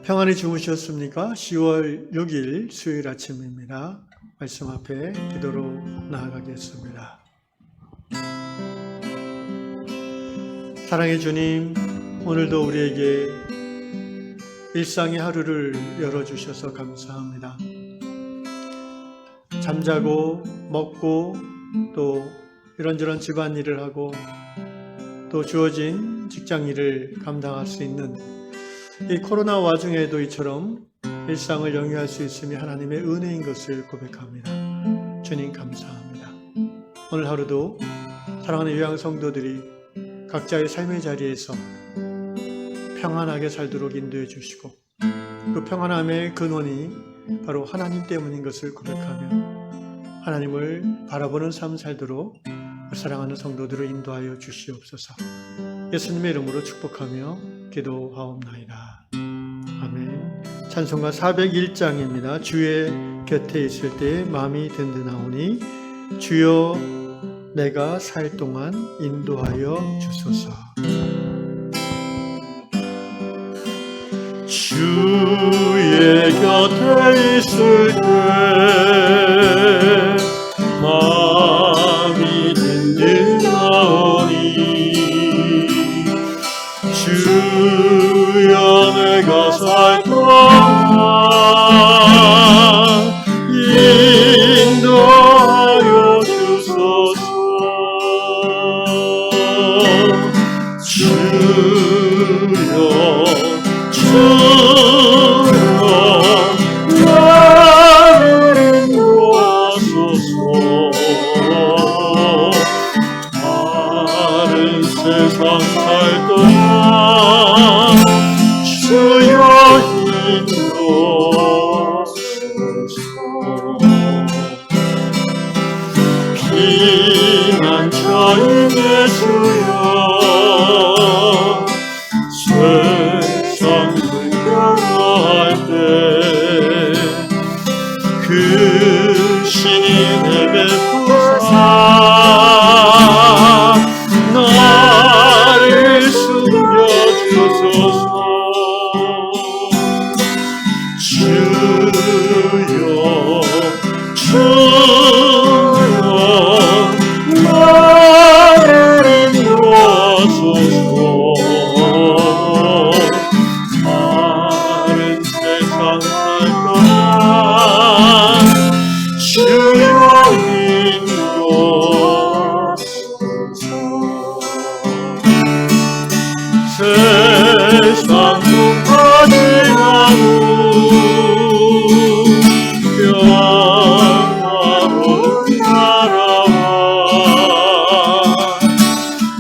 평안히 주무셨습니까? 10월 6일 수요일 아침입니다. 말씀 앞에 기도로 나아가겠습니다. 사랑의 주님, 오늘도 우리에게 일상의 하루를 열어주셔서 감사합니다. 잠자고 먹고 또 이런저런 집안일을 하고 또 주어진 직장일을 감당할 수 있는 이 코로나 와중에도 이처럼 일상을 영위할 수 있음이 하나님의 은혜인 것을 고백합니다. 주님 감사합니다. 오늘 하루도 사랑하는 요양 성도들이 각자의 삶의 자리에서 평안하게 살도록 인도해 주시고 그 평안함의 근원이 바로 하나님 때문인 것을 고백하며 하나님을 바라보는 삶 살도록 사랑하는 성도들을 인도하여 주시옵소서. 예수님의 이름으로 축복하며 기도하옵나이다. 아멘. 찬송가 401장입니다. 주의 곁에 있을 때 마음이 든든하오니 주여 내가 살 동안 인도하여 주소서. 주의 곁에 있을 때 마음이 든든하오니 주여 내가 살 동안 인도하여 주소서. 주여 나를 인도하소서. 다른 세상 살 동안 주여 인도하소서. 피난처인 예수여 세상을 변화할 때 그 신이 내뱉으사 나를 숨겨주소서. 주여 나를 인도하소서. 다른 세상 살 동안 주여 인도하소서. 세상 풍파지나고 평화로운 나라와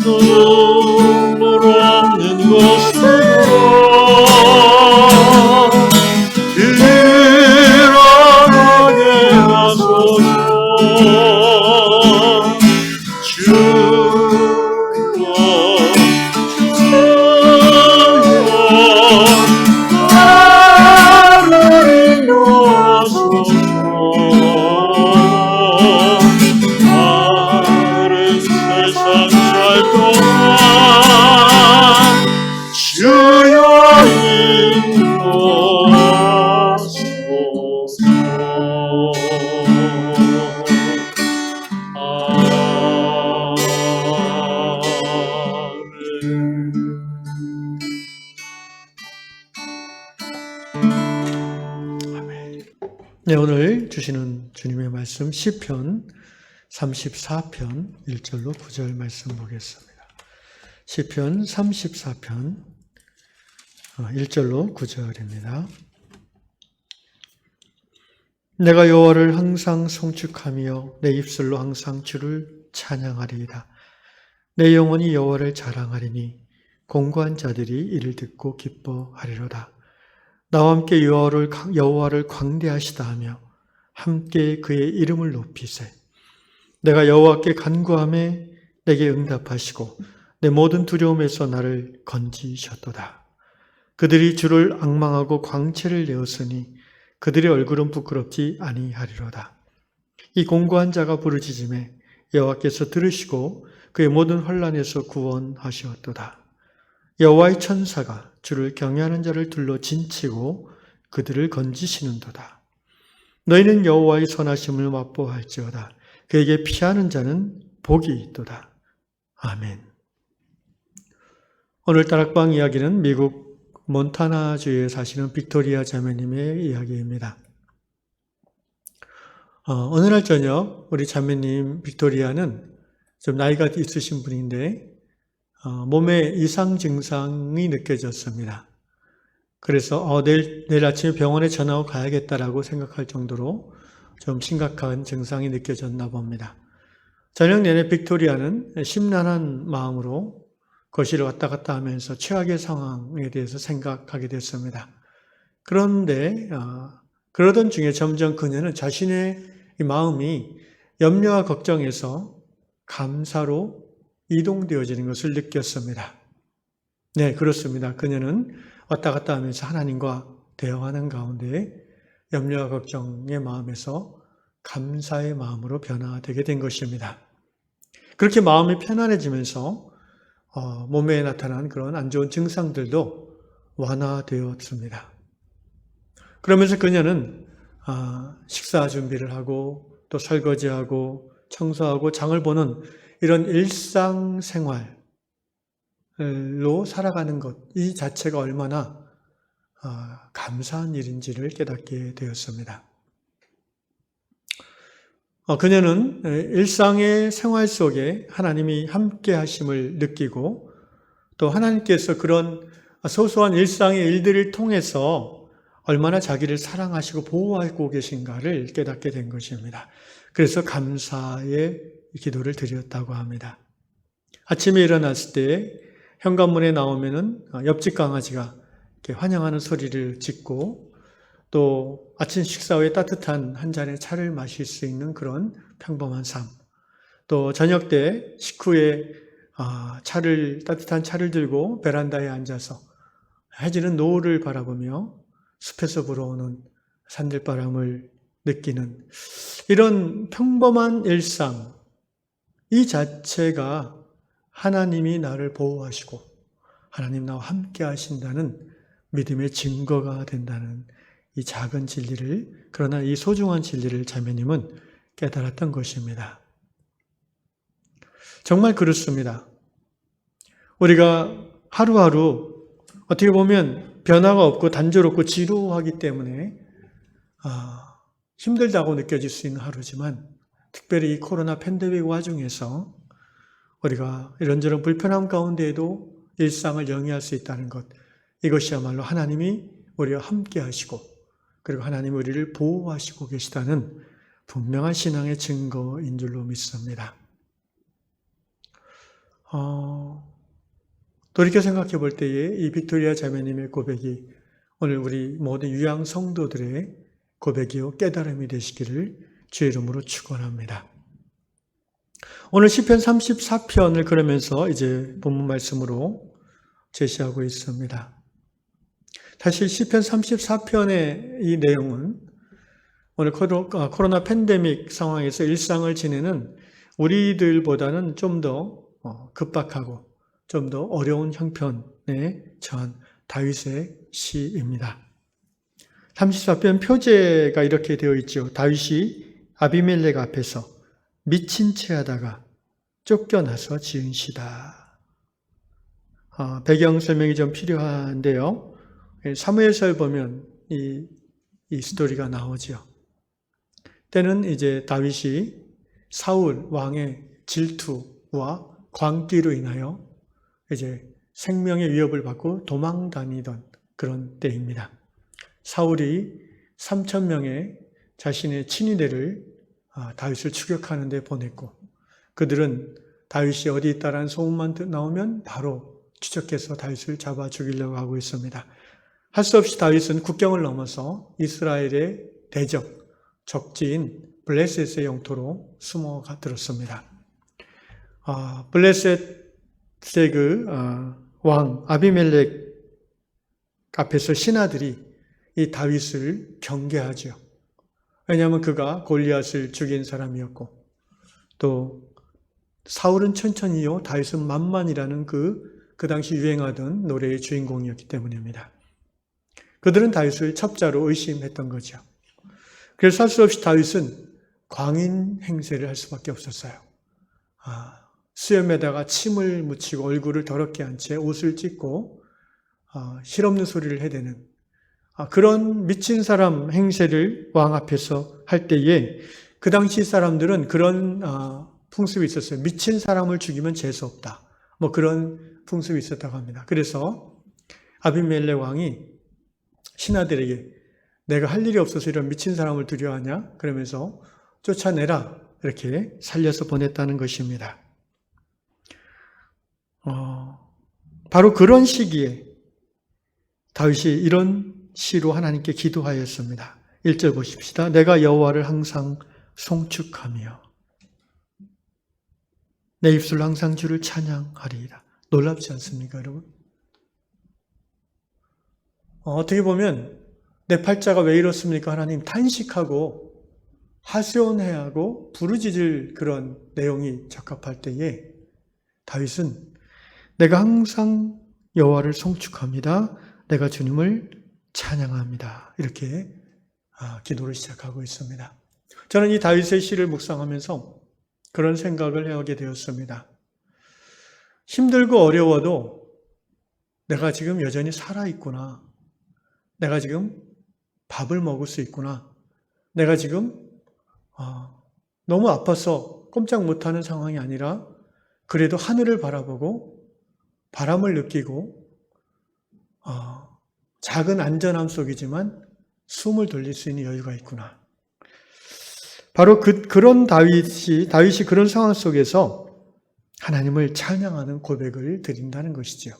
눈물 없는 곳으로 들어가게 하소서. 네, 오늘 주시는 주님의 말씀 시편 34편 1절로 9절 말씀 보겠습니다. 시편 34편 1절로 9절입니다. 내가 여호와를 항상 송축하며 내 입술로 항상 주를 찬양하리이다. 내 영혼이 여호와를 자랑하리니 공고한 자들이 이를 듣고 기뻐하리로다. 나와 함께 여호와를 광대하시다 하며 함께 그의 이름을 높이세. 내가 여호와께 간구하매 내게 응답하시고 내 모든 두려움에서 나를 건지셨도다. 그들이 주를 앙망하고 광채를 내었으니 그들의 얼굴은 부끄럽지 아니하리로다. 이 공고한 자가 부르짖음에 여호와께서 들으시고 그의 모든 환난에서 구원하셨도다. 여호와의 천사가 주를 경외하는 자를 둘러 진치고 그들을 건지시는도다. 너희는 여호와의 선하심을 맛보할지어다. 그에게 피하는 자는 복이 있도다. 아멘. 오늘 다락방 이야기는 미국 몬타나주에 사시는 빅토리아 자매님의 이야기입니다. 어느 날 저녁 우리 자매님 빅토리아는 좀 나이가 있으신 분인데 몸에 이상 증상이 느껴졌습니다. 그래서 내일 아침에 병원에 전화하고 가야겠다라고 생각할 정도로 좀 심각한 증상이 느껴졌나 봅니다. 저녁 내내 빅토리아는 심란한 마음으로 거실을 왔다 갔다 하면서 최악의 상황에 대해서 생각하게 됐습니다. 그런데 그러던 중에 점점 그녀는 자신의 이 마음이 염려와 걱정에서 감사로 이동되어지는 것을 느꼈습니다. 네, 그렇습니다. 그녀는 왔다 갔다 하면서 하나님과 대화하는 가운데 염려와 걱정의 마음에서 감사의 마음으로 변화되게 된 것입니다. 그렇게 마음이 편안해지면서 몸에 나타난 그런 안 좋은 증상들도 완화되었습니다. 그러면서 그녀는 식사 준비를 하고 또 설거지하고 청소하고 장을 보는 이런 일상생활로 살아가는 것, 이 자체가 얼마나 감사한 일인지를 깨닫게 되었습니다. 그녀는 일상의 생활 속에 하나님이 함께 하심을 느끼고 또 하나님께서 그런 소소한 일상의 일들을 통해서 얼마나 자기를 사랑하시고 보호하고 계신가를 깨닫게 된 것입니다. 그래서 감사의 기도를 드렸다고 합니다. 아침에 일어났을 때 현관문에 나오면은 옆집 강아지가 이렇게 환영하는 소리를 짓고 또 아침 식사 후에 따뜻한 한 잔의 차를 마실 수 있는 그런 평범한 삶. 또 저녁 때 식후에 따뜻한 차를 들고 베란다에 앉아서 해지는 노을을 바라보며 숲에서 불어오는 산들바람을 느끼는 이런 평범한 일상, 이 자체가 하나님이 나를 보호하시고 하나님 나와 함께 하신다는 믿음의 증거가 된다는 이 작은 진리를, 그러나 이 소중한 진리를 자매님은 깨달았던 것입니다. 정말 그렇습니다. 우리가 하루하루 어떻게 보면 변화가 없고 단조롭고 지루하기 때문에 힘들다고 느껴질 수 있는 하루지만, 특별히 이 코로나 팬데믹 와중에서 우리가 이런저런 불편함 가운데에도 일상을 영위할 수 있다는 것, 이것이야말로 하나님이 우리와 함께 하시고 그리고 하나님이 우리를 보호하시고 계시다는 분명한 신앙의 증거인 줄로 믿습니다. 돌이켜 생각해 볼 때에 이 빅토리아 자매님의 고백이 오늘 우리 모든 유양 성도들의 고백이요 깨달음이 되시기를 주의 이름으로 축원합니다. 오늘 시편 34편을 그러면서 이제 본문 말씀으로 제시하고 있습니다. 사실 시편 34편의 이 내용은 오늘 코로나 팬데믹 상황에서 일상을 지내는 우리들보다는 좀 더 급박하고 좀 더 어려운 형편에 처한 다윗의 시입니다. 34편 표제가 이렇게 되어 있죠. 다윗이 아비멜렉 앞에서 미친 채 하다가 쫓겨나서 지은 시다. 배경 설명이 좀 필요한데요. 사무엘서를 보면 이 스토리가 나오죠. 때는 이제 다윗이 사울 왕의 질투와 광기로 인하여 이제 생명의 위협을 받고 도망 다니던 그런 때입니다. 사울이 3,000명의 자신의 친위대를 다윗을 추격하는 데 보냈고, 그들은 다윗이 어디 있다라는 소문만 나오면 바로 추적해서 다윗을 잡아 죽이려고 하고 있습니다. 할 수 없이 다윗은 국경을 넘어서 이스라엘의 대적, 적지인 블레셋의 영토로 숨어들었습니다. 블레셋의 왕 아비멜렉 앞에서 신하들이 이 다윗을 경계하죠. 왜냐하면 그가 골리앗을 죽인 사람이었고, 또 사울은 천천히요, 다윗은 만만이라는 그 그 당시 유행하던 노래의 주인공이었기 때문입니다. 그들은 다윗을 첩자로 의심했던 거죠. 그래서 할 수 없이 다윗은 광인 행세를 할 수밖에 없었어요. 수염에다가 침을 묻히고 얼굴을 더럽게 한 채 옷을 찢고 실없는 소리를 해대는 그런 미친 사람 행세를 왕 앞에서 할 때에 그 당시 사람들은 그런 풍습이 있었어요. 미친 사람을 죽이면 재수 없다. 뭐 그런 풍습이 있었다고 합니다. 그래서 아비멜렉 왕이 신하들에게 내가 할 일이 없어서 이런 미친 사람을 두려워하냐? 그러면서 쫓아내라. 이렇게 살려서 보냈다는 것입니다. 바로 그런 시기에 다윗이 이런 시로 하나님께 기도하였습니다. 1절 보십시다. 내가 여호와를 항상 송축하며 내 입술로 항상 주를 찬양하리이다. 놀랍지 않습니까, 여러분? 어떻게 보면 내 팔자가 왜 이렇습니까? 하나님 탄식하고 하소연해하고 부르짖을 그런 내용이 적합할 때에 다윗은 내가 항상 여호와를 송축합니다. 내가 주님을 찬양합니다. 이렇게 기도를 시작하고 있습니다. 저는 이 다윗의 시를 묵상하면서 그런 생각을 해오게 되었습니다. 힘들고 어려워도 내가 지금 여전히 살아있구나. 내가 지금 밥을 먹을 수 있구나. 내가 지금 너무 아파서 꼼짝 못하는 상황이 아니라 그래도 하늘을 바라보고 바람을 느끼고 작은 안전함 속이지만 숨을 돌릴 수 있는 여유가 있구나. 바로 그런 다윗이 그런 상황 속에서 하나님을 찬양하는 고백을 드린다는 것이죠.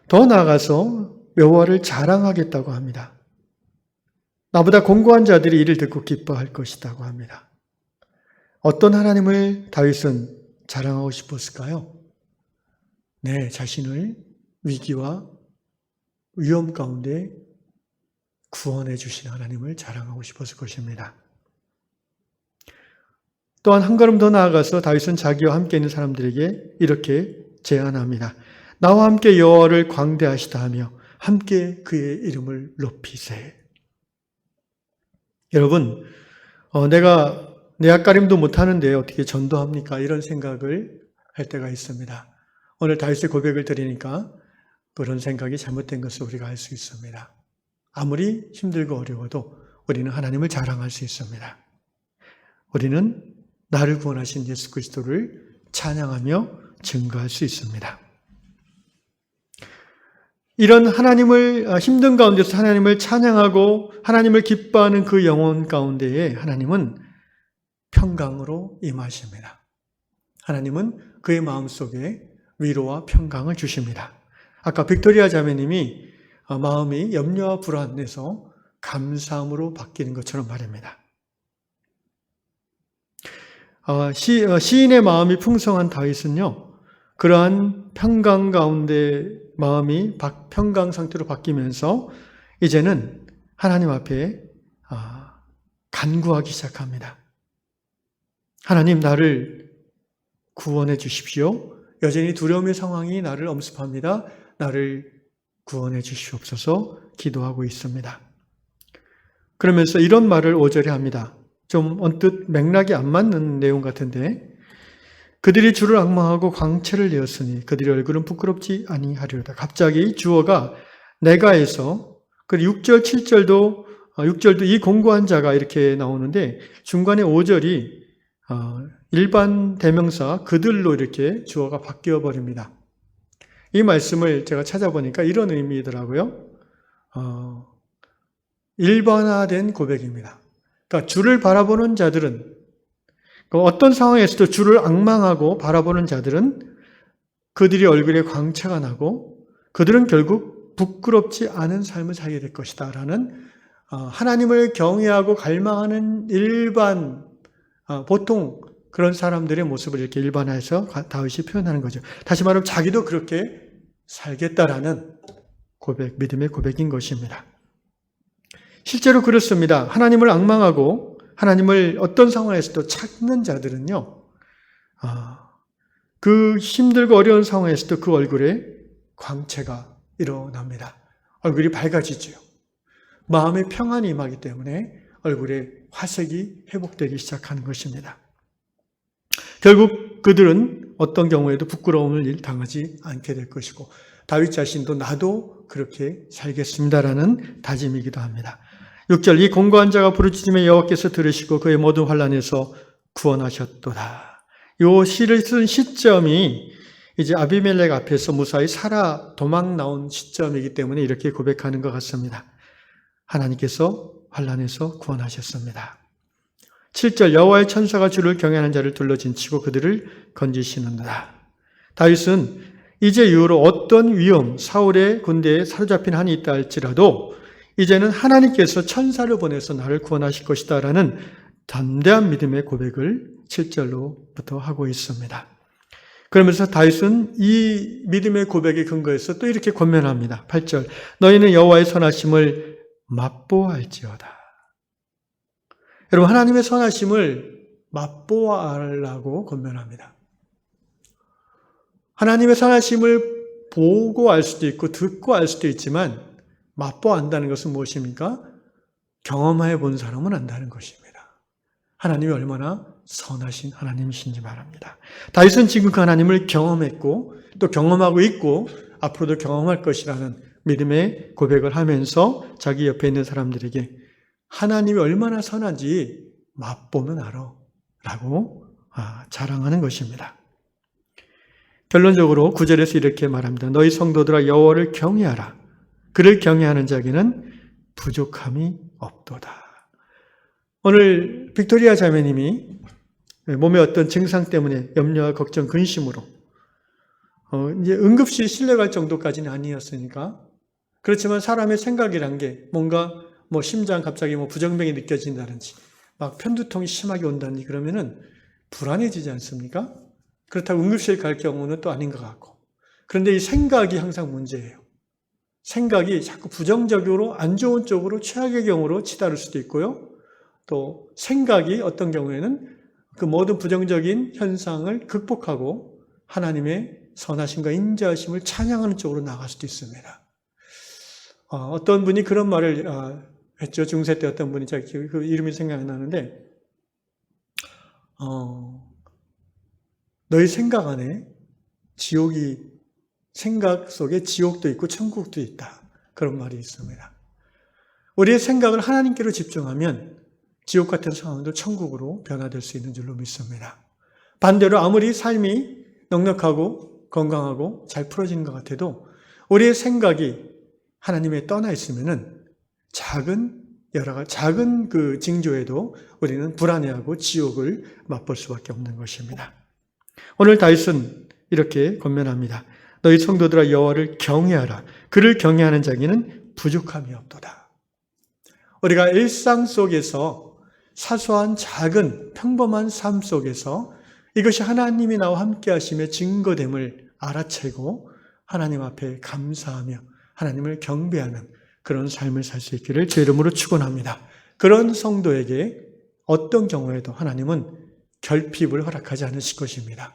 더 나아가서 여호와를 자랑하겠다고 합니다. 나보다 공고한 자들이 이를 듣고 기뻐할 것이라고 합니다. 어떤 하나님을 다윗은 자랑하고 싶었을까요? 내 자신을 위기와 위험 가운데 구원해 주신 하나님을 자랑하고 싶었을 것입니다. 또한 한 걸음 더 나아가서 다윗은 자기와 함께 있는 사람들에게 이렇게 제안합니다. 나와 함께 여호와를 광대하시다 하며 함께 그의 이름을 높이세. 여러분, 내가 내 앞가림도 못하는데 어떻게 전도합니까? 이런 생각을 할 때가 있습니다. 오늘 다윗의 고백을 들으니까 그런 생각이 잘못된 것을 우리가 알 수 있습니다. 아무리 힘들고 어려워도 우리는 하나님을 자랑할 수 있습니다. 우리는 나를 구원하신 예수 그리스도를 찬양하며 증거할 수 있습니다. 이런 하나님을 힘든 가운데서 하나님을 찬양하고 하나님을 기뻐하는 그 영혼 가운데에 하나님은 평강으로 임하십니다. 하나님은 그의 마음속에 위로와 평강을 주십니다. 아까 빅토리아 자매님이 마음이 염려와 불안에서 감사함으로 바뀌는 것처럼 말입니다. 시인의 마음이 풍성한 다윗은요, 그러한 평강 가운데 마음이 평강 상태로 바뀌면서 이제는 하나님 앞에 간구하기 시작합니다. 하나님, 나를 구원해 주십시오. 여전히 두려움의 상황이 나를 엄습합니다. 나를 구원해 주시옵소서 기도하고 있습니다. 그러면서 이런 말을 5절에 합니다. 좀 언뜻 맥락이 안 맞는 내용 같은데, 그들이 주를 앙망하고 광채를 내었으니 그들의 얼굴은 부끄럽지 아니하리로다. 갑자기 주어가 내가에서, 그리고 6절, 7절도 6절도 이 공고한 자가 이렇게 나오는데 중간에 5절이 일반 대명사 그들로 이렇게 주어가 바뀌어 버립니다. 이 말씀을 제가 찾아보니까 이런 의미더라고요. 일반화된 고백입니다. 그러니까 주를 바라보는 자들은, 어떤 상황에서도 주를 앙망하고 바라보는 자들은 그들이 얼굴에 광채가 나고 그들은 결국 부끄럽지 않은 삶을 살게 될 것이다 라는 하나님을 경외하고 갈망하는 일반 보통 그런 사람들의 모습을 이렇게 일반화해서 다윗이 표현하는 거죠. 다시 말하면 자기도 그렇게 살겠다라는 고백, 믿음의 고백인 것입니다. 실제로 그렇습니다. 하나님을 앙망하고 하나님을 어떤 상황에서도 찾는 자들은요, 그 힘들고 어려운 상황에서도 그 얼굴에 광채가 일어납니다. 얼굴이 밝아지죠. 마음의 평안이 임하기 때문에 얼굴에 화색이 회복되기 시작하는 것입니다. 결국 그들은 어떤 경우에도 부끄러움을 당하지 않게 될 것이고 다윗 자신도 나도 그렇게 살겠습니다라는 다짐이기도 합니다. 6절 이 공고한 자가 부르짖음에 여호와께서 들으시고 그의 모든 환난에서 구원하셨도다. 이 시를 쓴 시점이 이제 아비멜렉 앞에서 무사히 살아 도망 나온 시점이기 때문에 이렇게 고백하는 것 같습니다. 하나님께서 환난에서 구원하셨습니다. 7절 여호와의 천사가 주를 경외하는 자를 둘러진치고 그들을 건지시는도다. 다윗은 이제 이후로 어떤 위험, 사울의 군대에 사로잡힌 한이 있다 할지라도 이제는 하나님께서 천사를 보내서 나를 구원하실 것이다 라는 담대한 믿음의 고백을 7절로부터 하고 있습니다. 그러면서 다윗은 이 믿음의 고백에 근거해서 또 이렇게 권면합니다. 8절 너희는 여호와의 선하심을 맛보아할지어다. 여러분 하나님의 선하심을 맛보아하라고 권면합니다. 하나님의 선하심을 보고 알 수도 있고 듣고 알 수도 있지만 맛보아한다는 것은 무엇입니까? 경험해 본 사람은 안다는 것입니다. 하나님이 얼마나 선하신 하나님이신지 말합니다. 다윗은 지금 그 하나님을 경험했고 또 경험하고 있고 앞으로도 경험할 것이라는 믿음의 고백을 하면서 자기 옆에 있는 사람들에게 하나님이 얼마나 선한지 맛보면 알아 라고 자랑하는 것입니다. 결론적으로 9절에서 이렇게 말합니다. 너희 성도들아 여호와를 경외하라. 그를 경외하는 자에게는 부족함이 없도다. 오늘 빅토리아 자매님이 몸의 어떤 증상 때문에 염려와 걱정, 근심으로 이제 응급실 실려갈 정도까지는 아니었으니까 그렇지만 사람의 생각이란 게 뭔가 심장 갑자기 부정병이 느껴진다든지 막 편두통이 심하게 온다든지 그러면은 불안해지지 않습니까? 그렇다고 응급실 갈 경우는 또 아닌 것 같고. 그런데 이 생각이 항상 문제예요. 생각이 자꾸 부정적으로 안 좋은 쪽으로 최악의 경우로 치달을 수도 있고요. 또 생각이 어떤 경우에는 그 모든 부정적인 현상을 극복하고 하나님의 선하심과 인자하심을 찬양하는 쪽으로 나갈 수도 있습니다. 어떤 분이 그런 말을 했죠. 중세 때 어떤 분이 제가 그 이름이 생각이 나는데 너희 생각 안에 생각 속에 지옥도 있고 천국도 있다. 그런 말이 있습니다. 우리의 생각을 하나님께로 집중하면 지옥 같은 상황도 천국으로 변화될 수 있는 줄로 믿습니다. 반대로 아무리 삶이 넉넉하고 건강하고 잘 풀어지는 것 같아도 우리의 생각이 하나님에 떠나 있으면은 작은 그 징조에도 우리는 불안해하고 지옥을 맛볼 수밖에 없는 것입니다. 오늘 다윗은 이렇게 권면합니다. 너희 성도들아 여호와를 경외하라. 그를 경외하는 자에게는 부족함이 없도다. 우리가 일상 속에서 사소한 작은 평범한 삶 속에서 이것이 하나님이 나와 함께 하심의 증거됨을 알아채고 하나님 앞에 감사하며 하나님을 경배하는 그런 삶을 살 수 있기를 주 이름으로 축원합니다. 그런 성도에게 어떤 경우에도 하나님은 결핍을 허락하지 않으실 것입니다.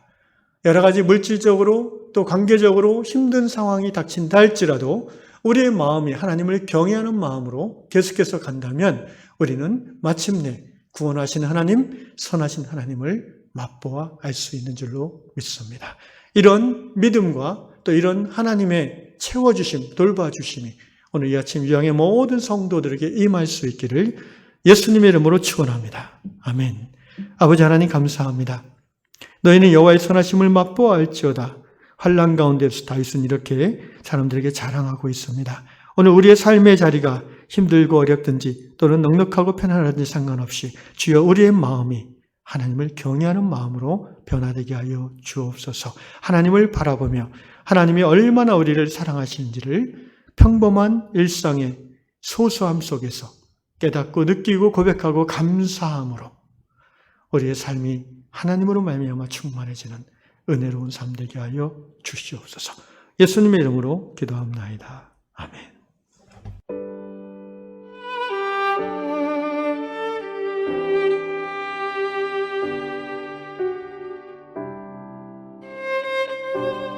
여러 가지 물질적으로 또 관계적으로 힘든 상황이 닥친다 할지라도 우리의 마음이 하나님을 경외하는 마음으로 계속해서 간다면 우리는 마침내 구원하신 하나님, 선하신 하나님을 맛보아 알 수 있는 줄로 믿습니다. 이런 믿음과 또 이런 하나님의 채워주심, 돌봐주심이 오늘 이 아침 유양의 모든 성도들에게 임할 수 있기를 예수님의 이름으로 축원합니다. 아멘. 아버지 하나님 감사합니다. 너희는 여호와의 선하심을 맛보아 알지어다. 환난 가운데서 다윗은 이렇게 사람들에게 자랑하고 있습니다. 오늘 우리의 삶의 자리가 힘들고 어렵든지 또는 넉넉하고 편안하든지 상관없이 주여 우리의 마음이 하나님을 경외하는 마음으로 변화되게 하여 주옵소서. 하나님을 바라보며 하나님이 얼마나 우리를 사랑하시는지를 평범한 일상의 소소함 속에서 깨닫고 느끼고 고백하고 감사함으로 우리의 삶이 하나님으로 말미암아 충만해지는 은혜로운 삶 되게 하여 주시옵소서. 예수님의 이름으로 기도합나이다. 아멘. 주옵소서.